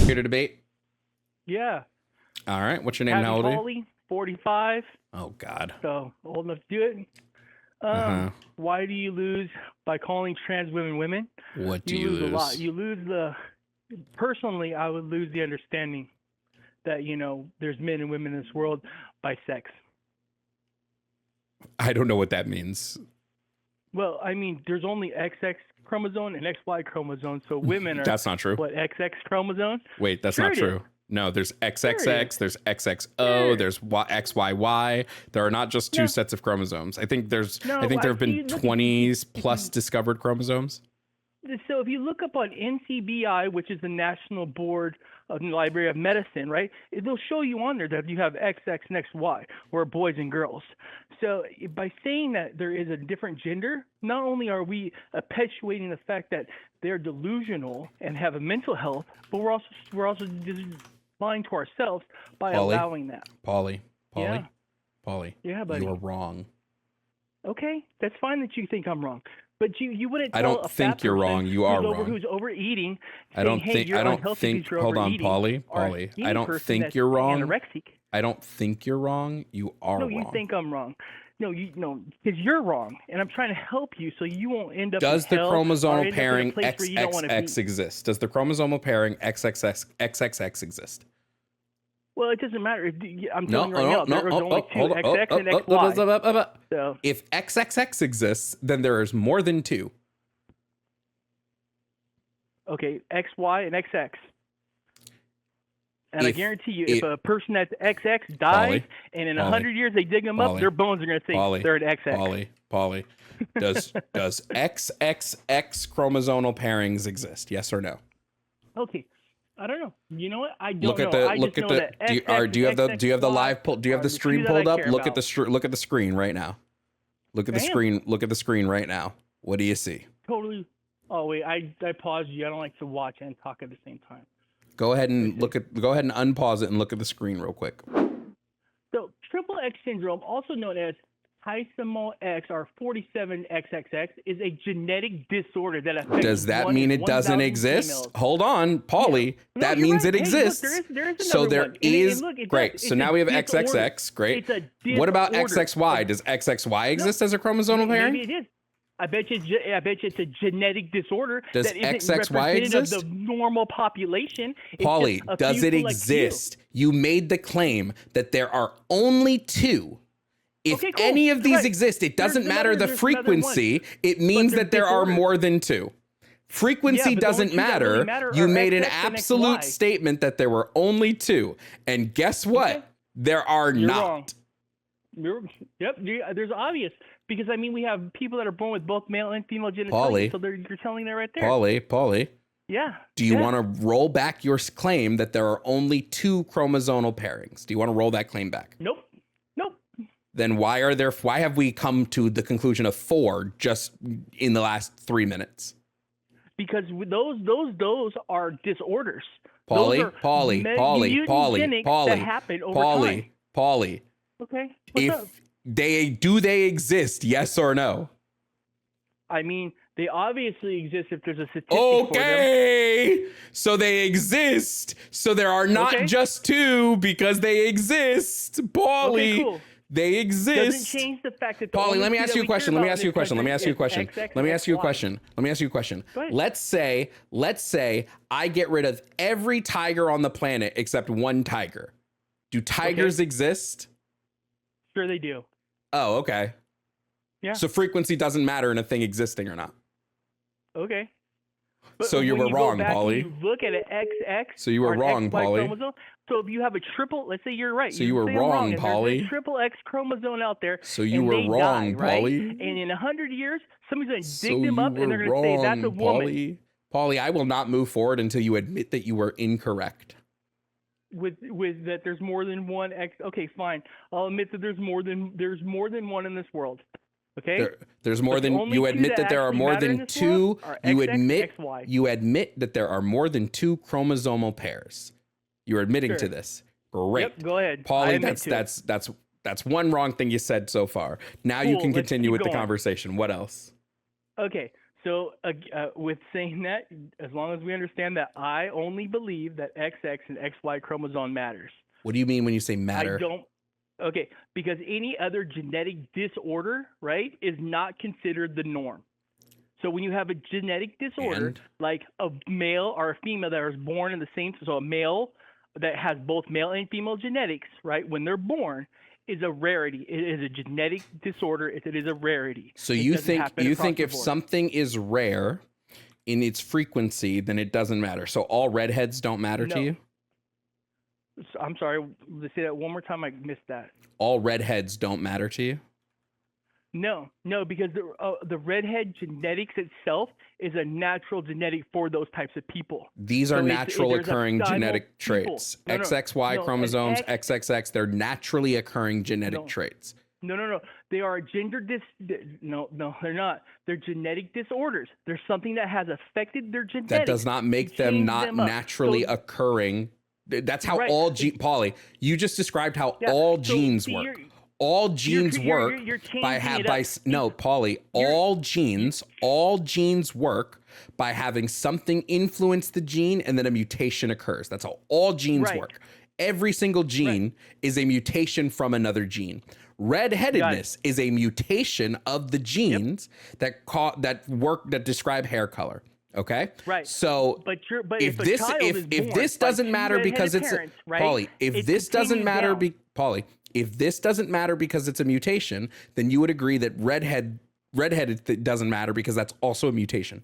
Here to debate? Yeah. All right. What's your name and how old are you? PAULY, 45. Oh, God. So old enough to do it. Why do you lose by calling trans women women? What do you lose? lose? A lot. You lose the. Personally, I would lose the understanding that there's men and women in this world by sex. I don't know what that means. Well, I mean, there's only XX chromosome and XY chromosome, so women are. That's not true. What, XX chromosome? Wait, that's not true. No, there's XXX, there's XXO, there's XYY. There are not just two sets of chromosomes. I think there have been 20s plus discovered chromosomes. So if you look up on NCBI, which is the National Board of the Library of Medicine, right, it'll show you on there that you have XX and XY, or boys and girls. So by saying that there is a different gender, not only are we perpetuating the fact that they're delusional and have a mental health, but we're also lying to ourselves by allowing that. PAULY. Yeah, buddy. You are wrong. Okay, that's fine that you think I'm wrong. But you wouldn't tell I don't think you're wrong. You are wrong. Who's overeating? I don't think. Hold on, PAULY. I don't think you're wrong. Anorexic. I don't think you're wrong. You are wrong. No, you think I'm wrong. No, because you're wrong, and I'm trying to help you so you won't end up. Does in the hell chromosomal or pairing end up in a place where you don't want to be. exist? Does the chromosomal pairing XXX exist? Well, it doesn't matter. I'm telling you right now, there's only two XX and XY. So if XXX exists, then there is more than two. Okay, XY and XX. And I guarantee you, if a person that's XX dies, and in 100 years they dig them up, their bones are going to say they're an XX. PAULY, does XXX chromosomal pairings exist? Yes or no? Okay, I don't know. You know what? I don't know. Do you have the live pull? Do you have the screen pulled up? Look at the screen right now. Look at the screen. Look at the screen right now. What do you see? Totally. Oh wait, I paused you. I don't like to watch and talk at the same time. Go ahead and unpause it and look at the screen real quick. So triple X syndrome, also known as trisomy X or 47XXX, is a genetic disorder that affects. Does that mean it doesn't exist? Females. Hold on, PAULY. Yeah. That means it exists. There is so there one. is. Great. So now we have XXX. Great. What about XXY? Does XXY exist as a chromosomal pairing? Maybe it is. I bet you it's a genetic disorder that isn't representative of the normal population. PAULY, does it exist? You made the claim that there are only two. If any of these exist, it doesn't matter the frequency. It means that there are more than two. Frequency doesn't matter. You made an absolute statement that there were only two. And guess what? There are not. Yep, there's obvious. Because, I mean, we have people that are born with both male and female genitalia, so you're telling that right there. PAULY. Yeah. Do you want to roll back your claim that there are only two chromosomal pairings? Do you want to roll that claim back? Nope. Then why have we come to the conclusion of 4 just in the last 3 minutes? Because those are disorders. PAULY. That happen over time. PAULY. Okay. What's up? Do they exist? Yes or no? I mean, they obviously exist if there's a statistic for them. So they exist. So there are not just two because they exist. PAULY. Okay, cool. They exist. Doesn't change the fact that PAULY, let me ask you a question. Let's say I get rid of every tiger on the planet except one tiger. Do tigers exist? Sure they do. Oh, okay. Yeah. So frequency doesn't matter in a thing existing or not. Okay. So you were wrong, PAULY. You look at an XX. So you were wrong, PAULY. So if you have a triple, let's say you're right. So you were wrong, PAULY. There's a triple X chromosome out there. So you were wrong, PAULY. And in 100 years, somebody's going to dig them up and they're going to say that's a woman. PAULY, I will not move forward until you admit that you were incorrect. With that there's more than one X. Okay, fine. I'll admit that there's more than one in this world. Okay. There's more than you admit that there are more than two. You admit that there are more than two chromosomal pairs. You're admitting to this. Great. Yep, go ahead. PAULY, that's That's one wrong thing you said so far. Now you can continue with the conversation. What else? Okay. So with saying that, as long as we understand that I only believe that XX and XY chromosome matters. What do you mean when you say matter? I don't. Okay, because any other genetic disorder, right, is not considered the norm. So when you have a genetic disorder, like a male or a female that was born in the same, so a male that has both male and female genetics, right, when they're born, is a rarity. It is a genetic disorder. It is a rarity. So you think if something is rare in its frequency, then it doesn't matter. So all redheads don't matter to you? I'm sorry. Let's say that one more time. I missed that. All redheads don't matter to you? No, because the redhead genetics itself is a natural genetic for those types of people. These are natural occurring genetic traits. XXY chromosomes, XXX, they're naturally occurring genetic traits. No. They are no, they're not. They're genetic disorders. There's something that has affected their genetics. That does not make them not naturally occurring. That's how all PAULY, you just described how all genes work. All genes work PAULY, all genes work by having something influence the gene and then a mutation occurs. That's how all genes work. Every single gene is a mutation from another gene. Redheadedness is a mutation of the genes that describe hair color. Okay. Right. So, if this doesn't matter because it's PAULY, if this doesn't matter because it's a mutation, then you would agree that redheaded doesn't matter because that's also a mutation.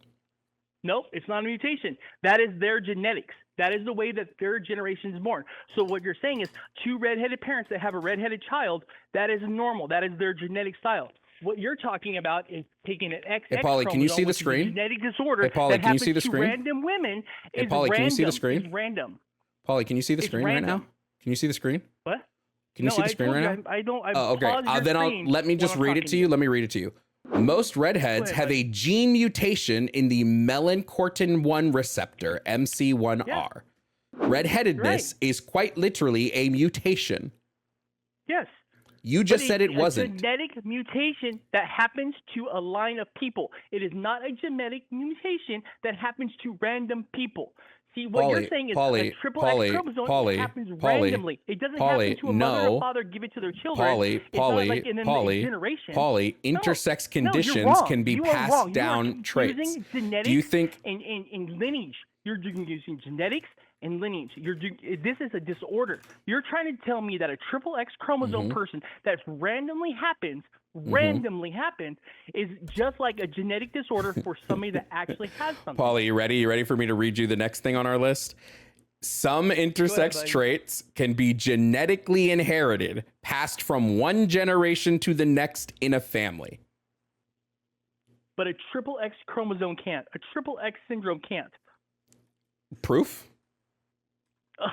Nope, it's not a mutation. That is their genetics. That is the way that their generation is born. So what you're saying is two redheaded parents that have a redheaded child, that is normal. That is their genetic style. What you're talking about is taking an XX PAULY, can you see the screen? Genetic disorder PAULY, can you see the screen? Random women is PAULY, random. can you see the screen? It's random. PAULY, can you see the screen right now? Can you see the screen? What? Can you see the screen right now? I don't. Okay. Then let me just read it to you. Let me read it to you. Most redheads have a gene mutation in the melanocortin-1 receptor, MC1R. Yeah. Redheadedness is quite literally a mutation. Yes. You just said it wasn't. A genetic mutation that happens to a line of people. It is not a genetic mutation that happens to random people. See, what you're saying is a triple X chromosome happens randomly. It doesn't happen to a mother or father give it to their children. PAULY, intersex conditions can be passed down traits. Do you think in lineage? You're using genetics and lineage. This is a disorder. You're trying to tell me that a triple X chromosome person that randomly happens is just like a genetic disorder for somebody that actually has something. PAULY, you ready? You ready for me to read you the next thing on our list? Some intersex traits can be genetically inherited, passed from one generation to the next in a family. But a triple X chromosome can't. A triple X syndrome can't. Proof?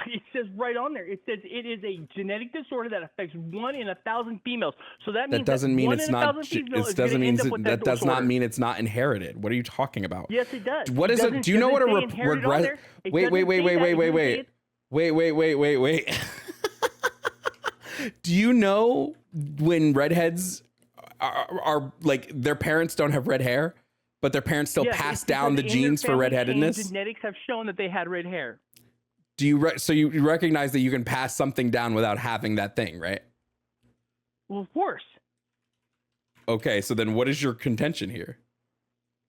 It says right on there. It says it is a genetic disorder that affects 1 in 1,000 females. So that means that doesn't mean it's not. That does not mean it's not inherited. What are you talking about? Yes, it does. What is it? Do you know what a regret? Wait. Do you know when redheads are like their parents don't have red hair, but their parents still pass down the genes for redheadedness? Genetics have shown that they had red hair. Do you so you recognize that you can pass something down without having that thing, right? Well, of course. Okay, so then what is your contention here?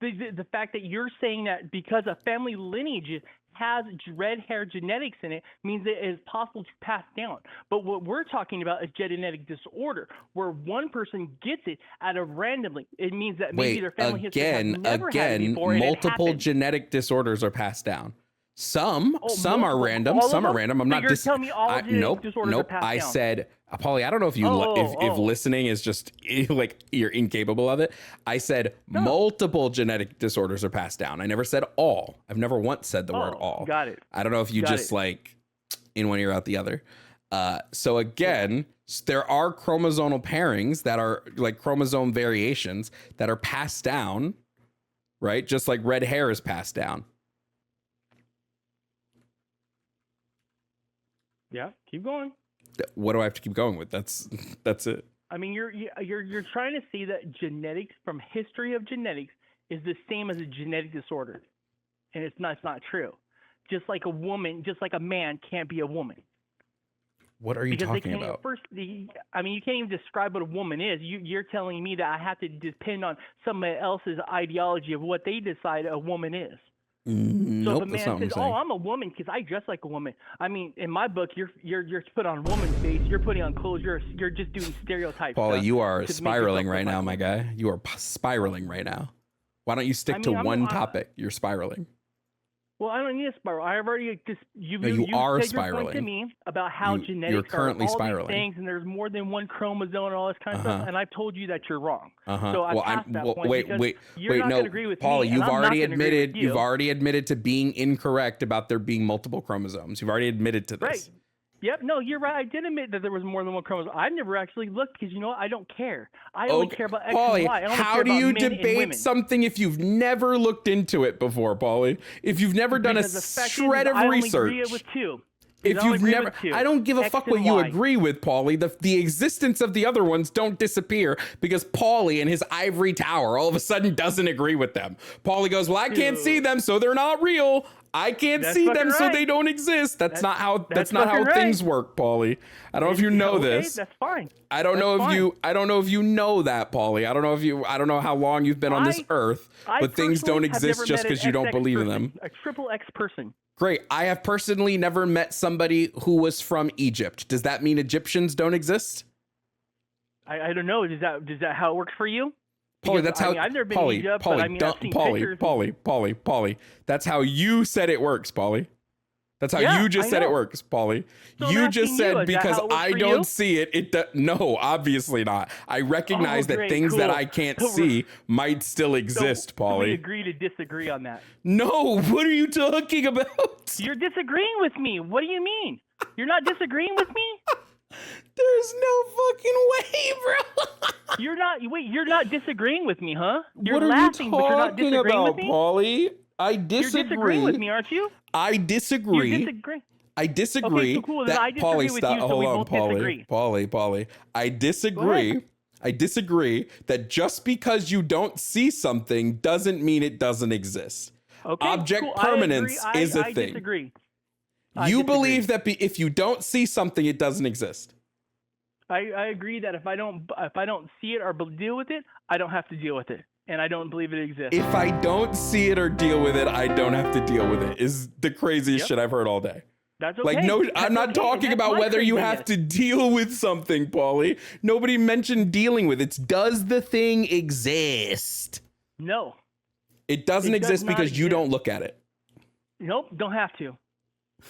The fact that you're saying that because a family lineage has red hair genetics in it means it is possible to pass down. But what we're talking about is genetic disorder, where one person gets it out of randomly. It means that maybe their family history has never had it before, multiple genetic disorders are passed down. Some are random. Some are random. I'm not just telling me all genetic disorders are passed down. I said, PAULY, I don't know if you if listening is just like you're incapable of it. I said multiple genetic disorders are passed down. I never said all. I've never once said the word all. Got it. I don't know if you like in one ear out the other. So again, there are chromosomal pairings that are like chromosome variations that are passed down, right? Just like red hair is passed down. Yeah, keep going. what do I have to keep going with? That's it. I mean, you're trying to see that genetics, from history of genetics, is the same as a genetic disorder, and it's not true. Just like a man can't be a woman. What are you talking about? You can't even describe what a woman is. You're telling me that I have to depend on somebody else's ideology of what they decide a woman is. So if a man says, "Oh, I'm a woman because I dress like a woman," I mean, in my book, you're put on woman's face. You're putting on clothes. You're just doing stereotypes. Paulie, you are spiraling right now, my guy. You are spiraling right now. Why don't you stick to one topic? You're spiraling. Well, I don't need a spiral. I have already just you are said spiraling. your point to me about how genetics you're currently are all spiraling. these things, and there's more than one chromosome and all this kind of stuff. And I've told you that you're wrong. So I passed that point. You're not going to agree with Paulie, me. you've already admitted to being incorrect about there being multiple chromosomes. You've already admitted to this. Right. Yep. No, you're right. I did admit that there was more than one chromosome. I've never actually looked because, you know what? I don't care. I only care about X Paulie, and Y. I only how care do about you men and debate women. something if you've never looked into it before, Paulie? If you've never done a shred of research. I only agree with two. If you've never, I don't give a fuck what you agree with, Paulie. The existence of the other ones don't disappear because Paulie in his ivory tower all of a sudden doesn't agree with them. Paulie goes, well, I can't see them, so they're not real. I can't see them, so they don't exist. That's not how things work, Paulie. I don't know if you know this. That's fine. I don't know if you know that, Paulie. I don't know how long you've been on this earth, but things don't exist just because you don't believe in them. A triple X person. Great. I have personally never met somebody who was from Egypt. Does that mean Egyptians don't exist? I don't know. Is that how it works for you? Paulie, that's how. I've never been to Egypt, but I've seen pictures. Paulie. That's how you said it works, Paulie. That's how you just said it works, Paulie. So you just said because I don't see it. No, obviously not. I recognize that things that I can't see might still exist, Paulie. We agree to disagree on that. No, what are you talking about? You're disagreeing with me. What do you mean? You're not disagreeing with me? There's no fucking way, bro. You're not disagreeing with me, huh? You're laughing, but you're not disagreeing with me, Paulie. I disagree. You're disagreeing with me, aren't you? I disagree. You're disagreeing. I disagree. Okay, so cool. That I disagree with you, so we both disagree. Paulie. I disagree. I disagree that just because you don't see something doesn't mean it doesn't exist. Okay, Object permanence is a thing. I disagree. You believe that if you don't see something, it doesn't exist. I agree that if I don't see it or deal with it, I don't have to deal with it, and I don't believe it exists. If I don't see it or deal with it, I don't have to deal with it. Is the craziest shit I've heard all day. That's okay. Like I'm not talking about whether you have to deal with something, Paulie. Nobody mentioned dealing with it. Does the thing exist? No. It doesn't exist because you don't look at it. Nope, don't have to.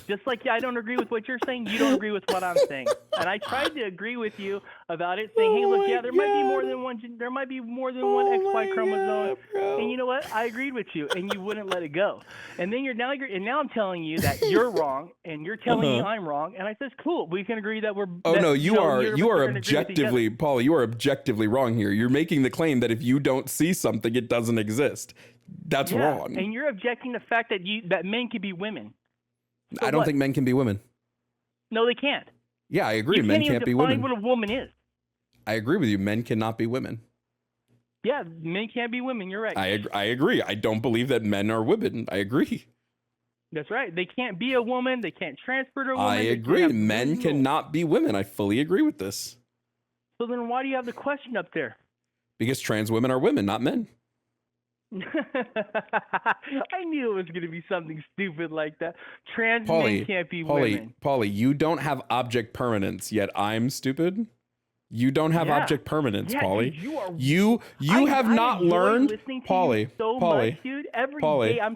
Just like I don't agree with what you're saying, you don't agree with what I'm saying. And I tried to agree with you about it, saying, "Hey, look, there might be more than one. There might be more than one XY chromosome." And you know what? I agreed with you, and you wouldn't let it go. And then now I'm telling you that you're wrong, and you're telling me I'm wrong. And I says, "Cool, we can agree that we're." You are objectively, Paulie. You are objectively wrong here. You're making the claim that if you don't see something, it doesn't exist. That's wrong. And you're objecting the fact that men can be women. So I don't think men can be women. No, they can't. Yeah, I agree. Men can't be women. You can't even define what a woman is. I agree with you. Men cannot be women. Yeah, men can't be women. You're right. I agree. I don't believe that men are women. I agree. That's right. They can't be a woman. They can't transfer to a woman. I agree. Men cannot be women. I fully agree with this. So then why do you have the question up there? Because trans women are women, not men. I knew it was going to be something stupid like that. Trans men can't be women. Paulie, you don't have object permanence, yet I'm stupid. You don't have object permanence, Paulie. Dude, you have not learned, Paulie. So much, dude. Every day, I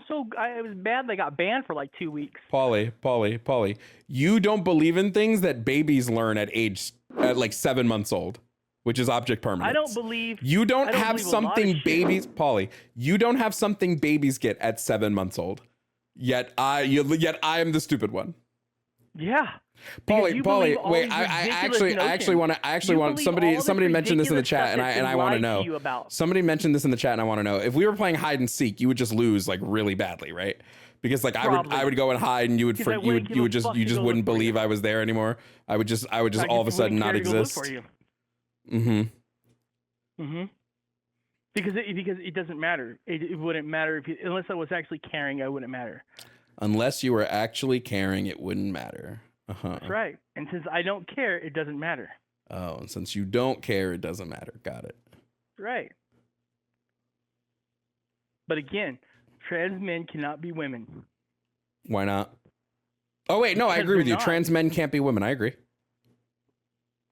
was bad. I got banned for like 2 weeks. Paulie. You don't believe in things that babies learn at like 7 months old, which is object permanence. I don't believe you don't have something babies, Paulie. You don't have something babies get at 7 months old. Yet I am the stupid one. Yeah. Paulie, wait, I actually want somebody mentioned this in the chat and I want to know. Somebody mentioned this in the chat and I want to know. If we were playing hide and seek, you would just lose like really badly, right? Because like Probably. I would go and hide, and you just wouldn't believe I was there anymore. I would just all of a sudden not exist. Mm-hmm. Mm-hmm. Because it doesn't matter. It wouldn't matter unless I was actually caring. I wouldn't matter. Unless you were actually caring, it wouldn't matter. That's right. And since I don't care, it doesn't matter. Oh, and since you don't care, it doesn't matter. Got it. Right. But again, trans men cannot be women. Why not? Oh wait, no, I agree with you. Trans men can't be women. I agree.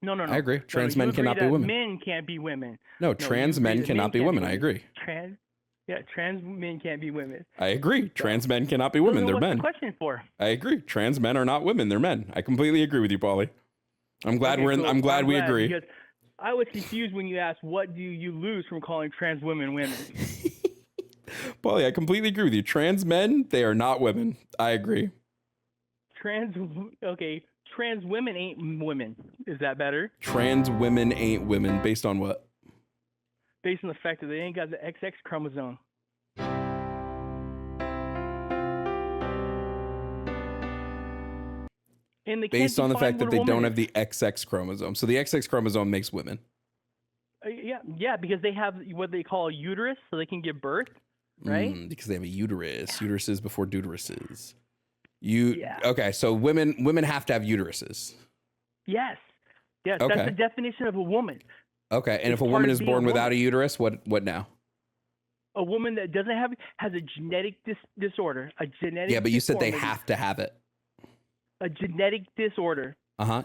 No. I agree. Trans men cannot be women. Men can't be women. No, trans men cannot be women. I agree. Trans men can't be women. I agree. Trans men cannot be women. They're men. What's the question for? I agree. Trans men are not women. They're men. I completely agree with you, Pauly. I'm glad I'm glad we agree. Because I was confused when you asked, what do you lose from calling trans women women? Pauly, I completely agree with you. Trans men, they are not women. I agree. Trans women ain't women. Is that better? Trans women ain't women. Based on what? Based on the fact that they ain't got the XX chromosome. Based on the fact that they don't have the XX chromosome. So the XX chromosome makes women. Yeah, because they have what they call a uterus, so they can give birth, right? Because they have a uterus. Uteruses before deuteruses. Okay, so women have to have uteruses. Yes. Okay. That's the definition of a woman. Okay, and if a woman is born without a uterus, what now? A woman that has a genetic disorder, Yeah, but you said they have to have it. A genetic disorder.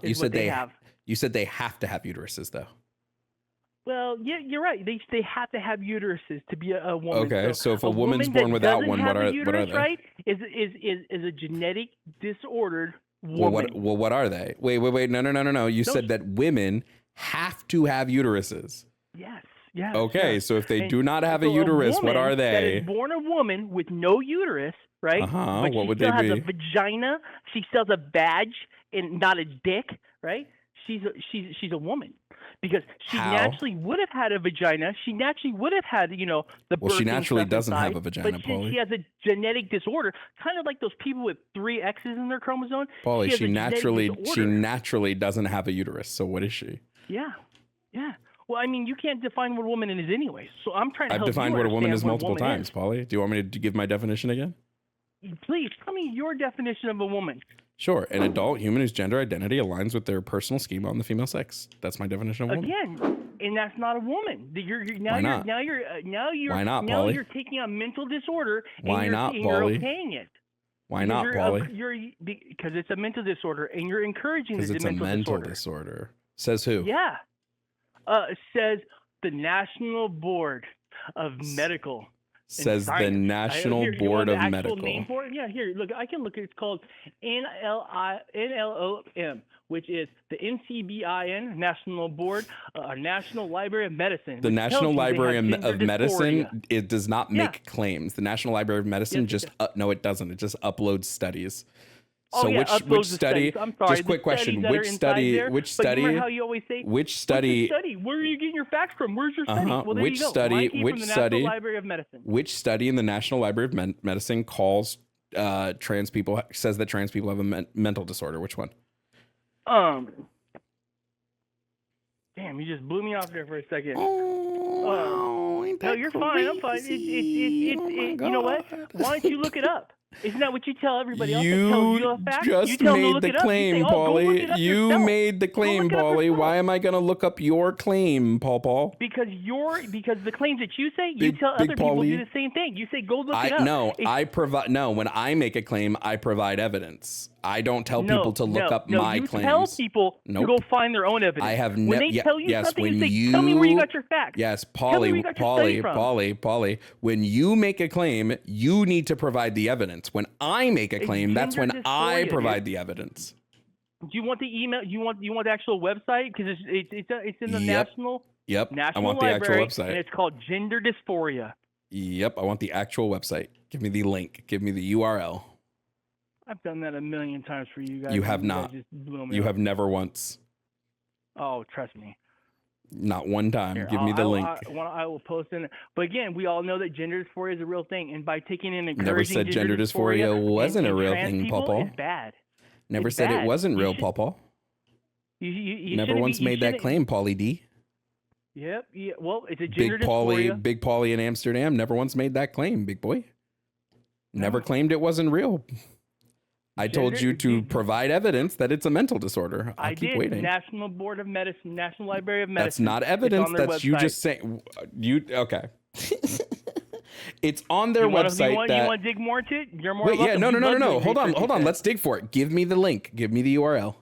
You said they have. You said they have to have uteruses, though. Well, yeah, you're right. They have to have uteruses to be a woman. Okay, so if a woman's born without one, what are they? Right? Is a genetic disordered woman. Well, what are they? Wait. No. You said that women have to have uteruses. Yes. Okay, sure. So if they do not have a uterus, what are they? That is born a woman with no uterus, right? But what would they be? She still has a vagina. She still has a badge and not a dick, right? She's a woman. Because she naturally would have had a vagina. She naturally would have had, the birth. Well, she naturally doesn't have a vagina, but Pauly. She has a genetic disorder, kind of like those people with 3 X's in their chromosome. Pauly, she naturally doesn't have a uterus. So what is she? Yeah. Well, I mean, you can't define what a woman is anyway. So I'm trying to help you. I've defined what a woman is multiple times, Pauly. Do you want me to give my definition again? Please, tell me your definition of a woman. Sure. An adult human whose gender identity aligns with their personal schema on the female sex. That's my definition of a woman. Again, and that's not a woman. Why not? Why not, Pauly? You're taking a mental disorder and Why not, you're Pauly? okaying it. Why not, Pauly? Because it's a mental disorder and you're encouraging the mental disorder. Because it's a mental disorder. Says who? Yeah. It says the National Board of Medical. Says the National Board of Medical. Name for it? Yeah, here, look, I can look. It's called NLOM, which is the NCBIN, National Board, National Library of Medicine. The National Library of Medicine, it does not make claims. The National Library of Medicine no, it doesn't. It just uploads studies. So which study? I'm sorry. Just quick question. Which study? But remember how you always say, which study? Where are you getting your facts from? Where's your study? Well, there which you go. study? Which study? National Library of Medicine. Which study in the National Library of Medicine calls trans people, says that trans people have a mental disorder? Which one? Damn, you just blew me off there for a second. No, you're fine. I'm fine. You know what? Why don't you look it up? Isn't that what you tell everybody else? You just made the claim, Pauly. You made the claim, Pauly. Why am I going to look up your claim, Paul? Because the claims that you say, you tell other people to do the same thing. You say, go look it up. No, when I make a claim, I provide evidence. I don't tell people to look up my claims. You tell people to go find their own evidence. I have never. When they tell you something, you say, tell me where you got your facts. Yes, Pauly. When you make a claim, you need to provide the evidence. When I make a claim, that's when I provide the evidence. Do you want the email? You want the actual website? Because it's in the National I want the actual website, and it's called Gender Dysphoria. Yep, I want the actual website. Give me the link. Give me the URL. I've done that a million times for you guys. You have not. You have never once. Oh, trust me. Not one time. Here, Give me the link. I will post in it. But again, we all know that gender dysphoria is a real thing, and by taking in encouraging Never said gender dysphoria wasn't a real thing, Pawpaw. It's bad. Never said it wasn't real, Pawpaw. You never once made that claim, Pauly D. Yep. Yeah. Well, it's a gender dysphoria. Big Pauly in Amsterdam never once made that claim, big boy. Never claimed it wasn't real. I told you to provide evidence that it's a mental disorder. I'll keep waiting. National Board of Medicine, National Library of Medicine. That's not evidence. That's you just saying. Okay. It's on their website. You want to dig more into it? You're more. Wait, yeah, no. Hold on. Let's dig for it. Give me the link. Give me the URL.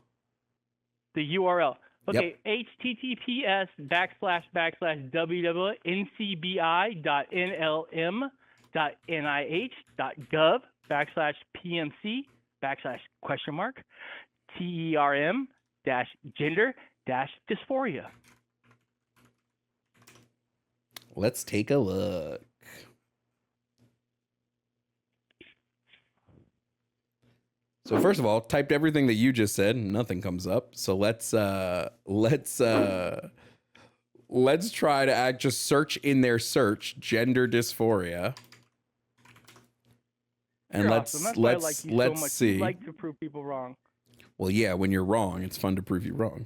The URL. Okay. Yep. https://www.ncbi.nlm.nih.gov/PMC/term-gender-dysphoria. Let's take a look. So first of all, typed everything that you just said, nothing comes up. So let's try to just search in their search gender dysphoria. And let's see. You like to prove people wrong. Well, yeah, when you're wrong, it's fun to prove you wrong.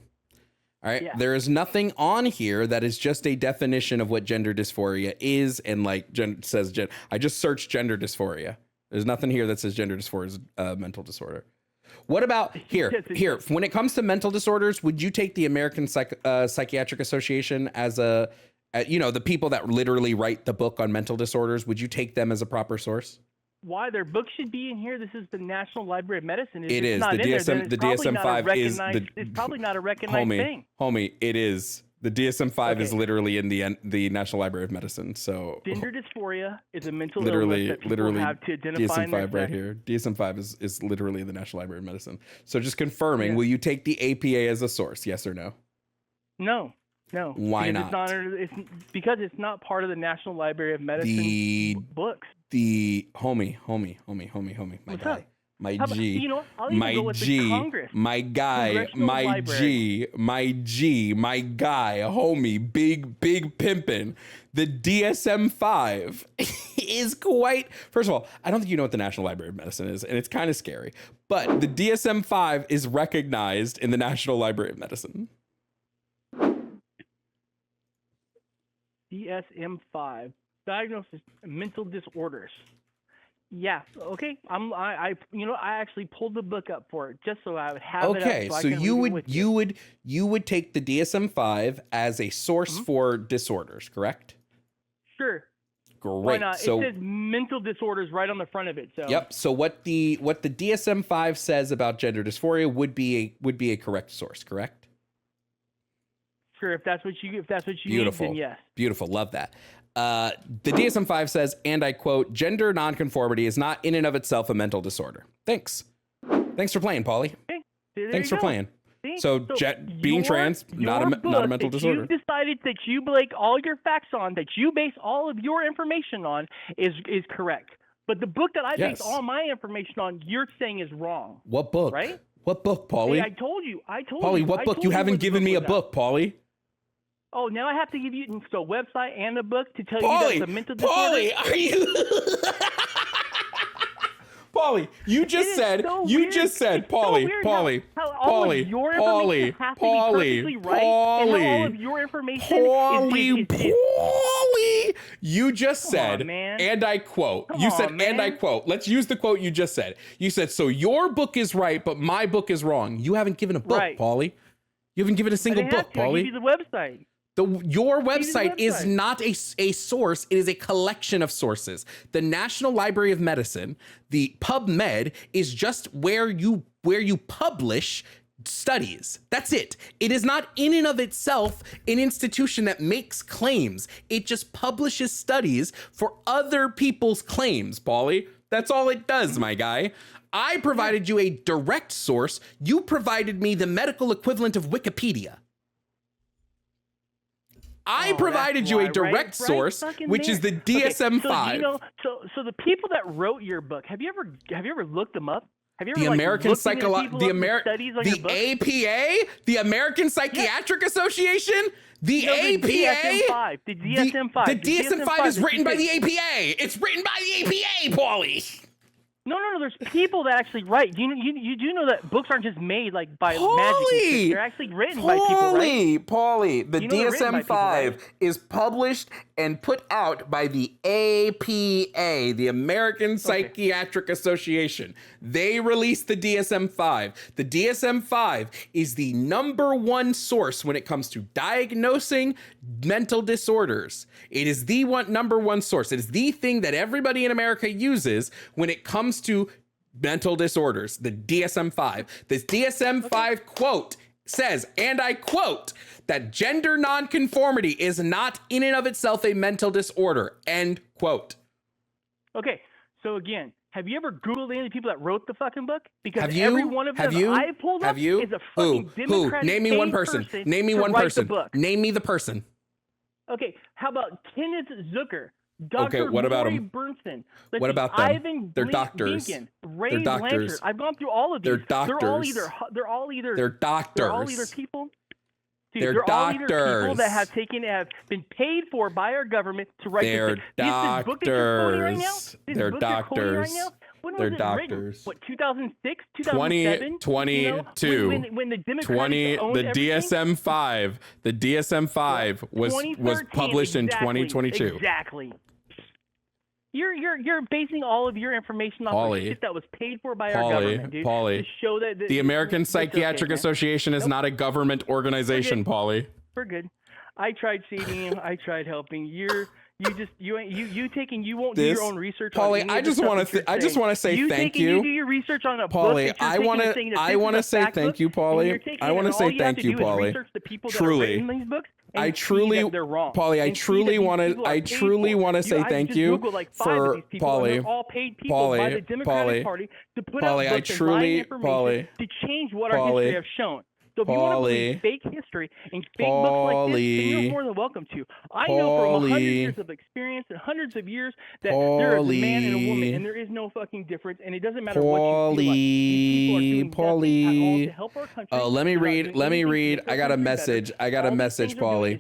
All right. Yeah. There is nothing on here that is just a definition of what gender dysphoria is, and says I just searched gender dysphoria. There's nothing here that says gender dysphoria is a mental disorder. What about here? When it comes to mental disorders, would you take the American Psychiatric Association as the people that literally write the book on mental disorders? Would you take them as a proper source? Why their book should be in here? This is the National Library of Medicine. It is. The DSM-5 is it's probably not a recognized thing. Homie, it is. The DSM-5 is literally in the National Library of Medicine. So gender dysphoria is a mental illness that people have to identify. DSM-5 right here. DSM-5 is literally the National Library of Medicine. So just confirming, will you take the APA as a source? Yes or no? No. Why not? Because it's not part of the National Library of Medicine books. The homie, my guy. My G, my guy, homie, big pimpin'. The DSM-5 is quite, first of all, I don't think you know what the National Library of Medicine is, and it's kind of scary, but the DSM-5 is recognized in the National Library of Medicine. DSM-5, diagnosis mental disorders. Yeah. Okay. I actually pulled the book up for it just so I would have it. Okay. So you would take the DSM-5 as a source for disorders, correct? Sure. Great. Why not? So, it says mental disorders right on the front of it. So. Yep. So what the DSM-5 says about gender dysphoria would be a correct source, correct? Sure. If that's what you Beautiful. need, then yes. Beautiful. Love that. The DSM-5 says, and I quote, gender nonconformity is not in and of itself a mental disorder. Thanks for playing, Pauly. Okay. Thanks for playing. So being trans, not a mental disorder. You decided that you base all your facts on, that you base all of your information on, is correct. But the book that I base all my information on, you're saying is wrong. What book? Right? What book, Pauly? Hey, I told you. Pauly, what book? You haven't given me a book, Pauly. Oh, now I have to give you the website and the book to tell you that it's a mental disorder? Pauly, are you... Pauly, you just said, Pauly, you just said, and I quote, and I quote, let's use the quote you just said. You said, so your book is right, but my book is wrong. You haven't given a book, right. Pauly. You haven't given a single book, Pauly. I give you the website. Your website is not a source. It is a collection of sources. The National Library of Medicine, the PubMed, is just where you publish studies. That's it. It is not in and of itself an institution that makes claims. It just publishes studies for other people's claims, Pauly. That's all it does, my guy. I provided you a direct source. You provided me the medical equivalent of Wikipedia. I provided you a direct source, which is the DSM-5. Okay, so the people that wrote your book, have you ever looked them up? Have you ever The American studies on your book? APA, the American Psychiatric Association, the APA, the DSM-5, the DSM-5. The DSM-5 is written by the APA. It's written by the APA, Pauly. No. There's people that actually write. You do know that books aren't just made by magic. They're actually written by people, right? Pauly, the DSM-5 is published and put out by the APA, the American Psychiatric Association. They released the DSM-5. The DSM-5 is the #1 source when it comes to diagnosing mental disorders. It is the #1 source. It is the thing that everybody in America uses when it comes to mental disorders, the DSM-5. This DSM-5 quote says, and I quote, that gender nonconformity is not in and of itself a mental disorder, end quote. Okay, so again, have you ever Googled any of the people that wrote the fucking book? Because every one of them I pulled up is a fucking Democratic Name me one person. Name me one person. Name me the person. Okay, how about Kenneth Zucker? Dr. What about Roy them? Bernstein. What about them? Ivan They're doctors. Binkin, Ray They're doctors. Blanchard. I've gone through all of these. They're doctors. They're all either They're doctors. They're all either people. Dude, They're all either people doctors. that have been paid for by our government to write They're this book that you're quoting right now? doctors. They're doctors. When They're was it doctors. written? What, 2006, 2007? 2022. When the Democrats owned the DSM-5. The DSM-5 was published in 2022. Exactly. You're basing all of your information off of shit that was paid for by our government, dude. Pauly, to show that the American Psychiatric Association is not a government organization, Pauly. We're good. I tried saving you. I tried helping. You won't do your own research. Pauly, I just want to say thank you. You do your research on a Pauly, book. I want to say thank you, Pauly. I want to say thank you, Pauly. Truly. I truly, Pauly, I truly want to say thank you for Pauly. All paid people by the Democratic Party to put out books and lying information to change what our history have shown. So if you want to believe fake history and fake books like this, then you're more than welcome to. I know from 100 years of experience and hundreds of years that there is a man and a woman, and there is no fucking difference, and it doesn't matter what you feel like. These people are doing nothing at all to help our country. Oh, let me read. I got a message, Pauly.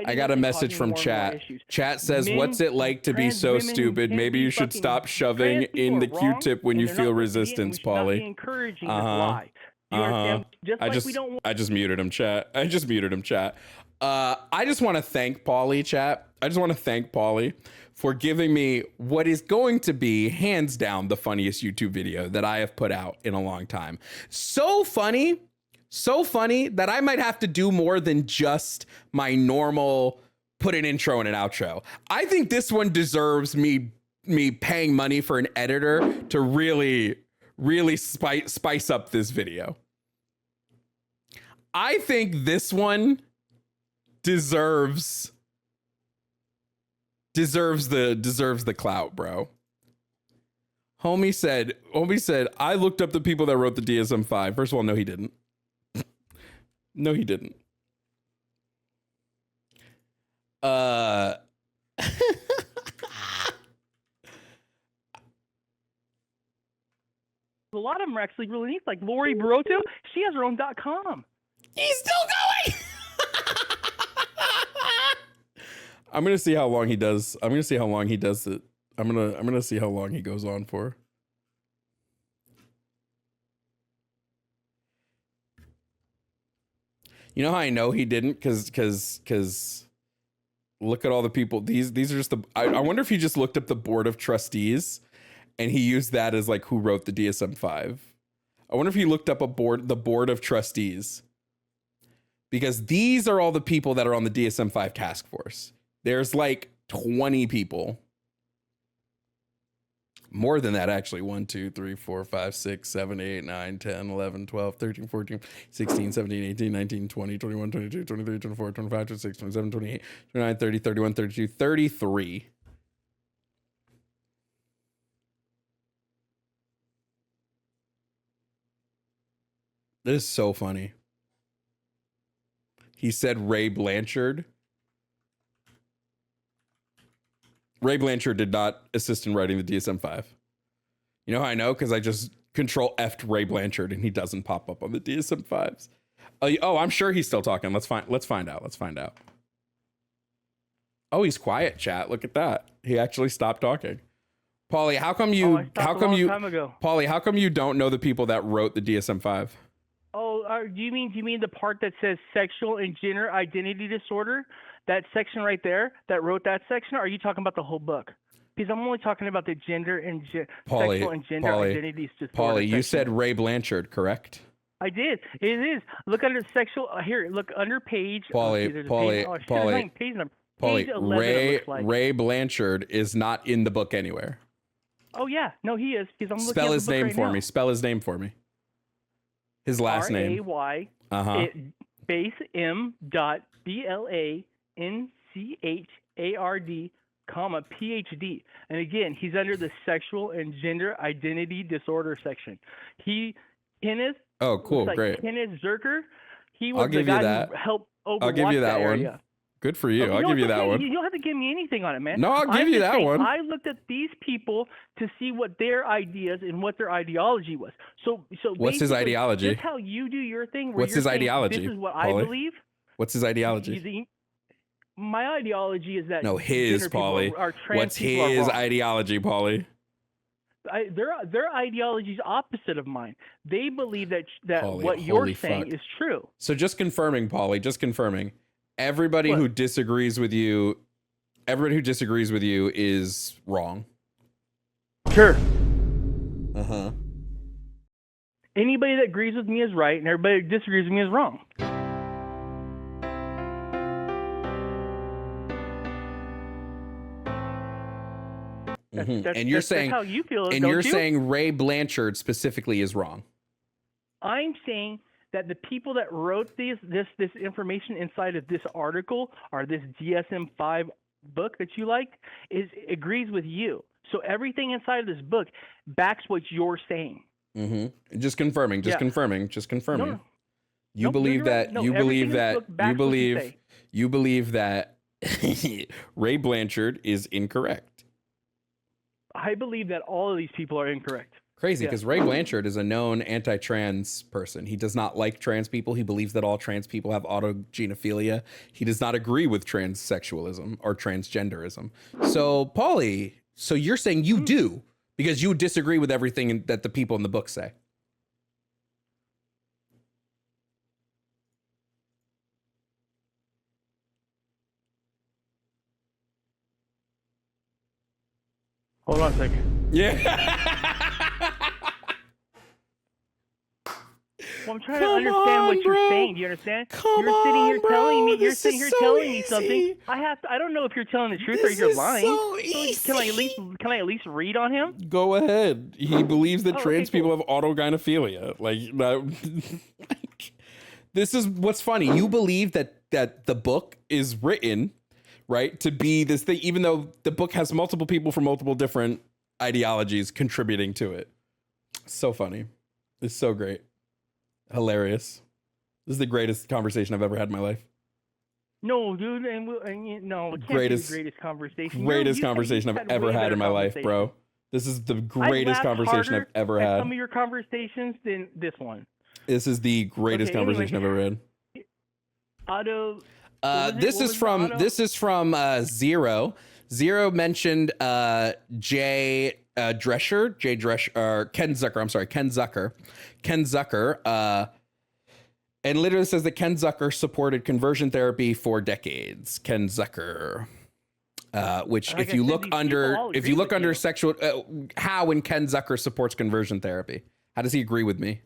I got a message from chat. Chat says, what's it like to be so stupid? Maybe you should stop shoving in the Q-tip when you feel resistance, Pauly. Encouraging this lie. I just muted him, chat. I just want to thank Pauly, chat. I just want to thank Pauly for giving me what is going to be hands down the funniest YouTube video that I have put out in a long time. So funny that I might have to do more than just my normal put an intro and an outro. I think this one deserves me paying money for an editor to really spice up this video. I think this one deserves the clout, bro. Homie said, I looked up the people that wrote the DSM-5. First of all, no, he didn't. No, he didn't. A lot of them are actually really neat. Like Lori Barotto, she has her own .com. He's still going. I'm gonna see how long he does. I'm gonna see how long he does it. I'm gonna see how long he goes on for. You know how I know he didn't? Cause look at all the people. These are just the. I wonder if he just looked up the board of trustees, and he used that as like who wrote the DSM-5. I wonder if he looked up the board of trustees, because these are all the people that are on the DSM-5 task force. There's like 20 people. More than that, actually. 1, 2, 3, 4, 5, 6, 7, 8, 9, 10, 11, 12, 13, 14, 16, 17, 18, 19, 20, 21, 22, 23, 24, 25, 26, 27, 28, 29, 30, 31, 32, 33. This is so funny. He said Ray Blanchard. Ray Blanchard did not assist in writing the DSM-5. You know how I know? Because Control F'd Ray Blanchard and he doesn't pop up on the DSM-5s. Oh, I'm sure he's still talking. Let's find out. Oh, he's quiet, chat. Look at that. He actually stopped talking. Pauly, how come you Pauly, how come you don't know the people that wrote the DSM-5? Oh, do you mean the part that says sexual and gender identity disorder? That section right there that wrote that section? Or are you talking about the whole book? Because I'm only talking about the gender and sexual and gender identities disorder. Pauly, you said Ray Blanchard, correct? I did. It is. Look under sexual. Here, look under page. Pauly, Ray Blanchard is not in the book anywhere. Oh yeah, no, he is. Because I'm looking Spell at his the book name right for now. me. Spell his name for me. His last name. R-A-Y. Base M. BLANCHARD, comma PhD. And again, he's under the sexual and gender identity disorder section. Kenneth. Oh, cool, great. Kenneth Zerker. He was the guy who helped overwatch I'll give you that one. Area. Good for you. I'll give you that one. You don't have to give me anything on it, man. No, I'll give you that one. I looked at these people to see what their ideas and what their ideology was. So what's his ideology? That's how you do your thing. What's his ideology? This is what Pauly? I believe. What's his ideology? My ideology is that his, Pauly. What's his ideology, Pauly? Their ideology is opposite of mine. They believe that Pauly, what you're saying is true. So just confirming, Pauly, everybody who disagrees with you is wrong. Sure. Uh-huh. Anybody that agrees with me is right, and everybody that disagrees with me is wrong. And you're saying that's how you feel, and you're saying Ray Blanchard specifically is wrong. I'm saying that the people that wrote this information inside of this article or this DSM-5 book that you liked agrees with you. So everything inside of this book backs what you're saying. Mm-hmm. Just confirming. No. You believe that Ray Blanchard is incorrect. I believe that all of these people are incorrect. Crazy, because Ray Blanchard is a known anti-trans person. He does not like trans people. He believes that all trans people have autogenophilia. He does not agree with transsexualism or transgenderism. So, Pauly, so you're saying you do because you disagree with everything that the people in the book say. Hold on a second. Yeah. Well, I'm trying to understand what you're saying. Do you understand? You're sitting here telling me something. I don't know if you're telling the truth or you're lying. So easy. Can I at least read on him? Go ahead. He believes that trans people have autogynephilia. This is what's funny. You believe that the book is written, right, to be this thing, even though the book has multiple people from multiple different ideologies contributing to it. So funny. It's so great. Hilarious. This is the greatest conversation I've ever had in my life. No, dude, no, it can't be the greatest conversation. Greatest conversation I've ever had in my life, bro. This is the greatest conversation I've ever had. Some of your conversations than this one. This is the greatest conversation I've ever had. This is from Zero. Zero mentioned Ken Zucker, and literally says that Ken Zucker supported conversion therapy for decades. Ken Zucker, which if you look under sexual, how when Ken Zucker supports conversion therapy, how does he agree with me?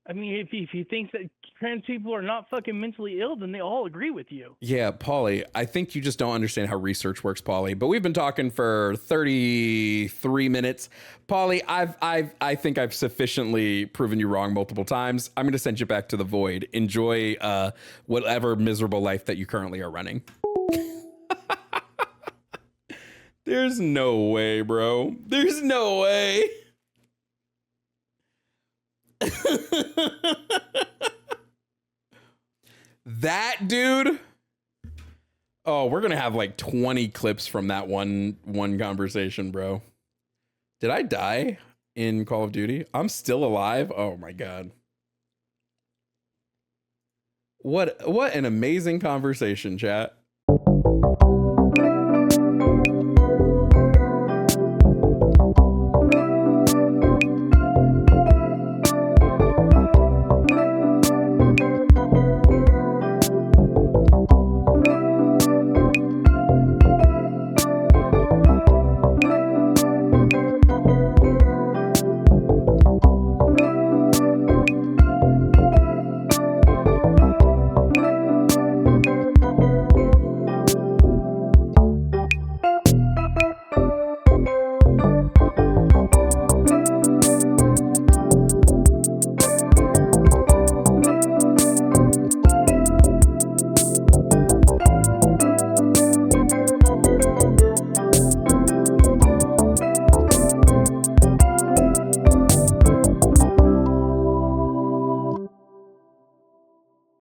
I mean, if he thinks that trans people are not fucking mentally ill, then they all agree with you. Yeah, Pauly, I think you just don't understand how research works, Pauly. But we've been talking for 33 minutes. Pauly, I think I've sufficiently proven you wrong multiple times. I'm going to send you back to the void. Enjoy whatever miserable life that you currently are running. There's no way, bro. There's no way. That dude. Oh, we're gonna have like 20 clips from that one conversation, bro. Did I die in Call of Duty. I'm still alive. Oh my God. What an amazing conversation, chat.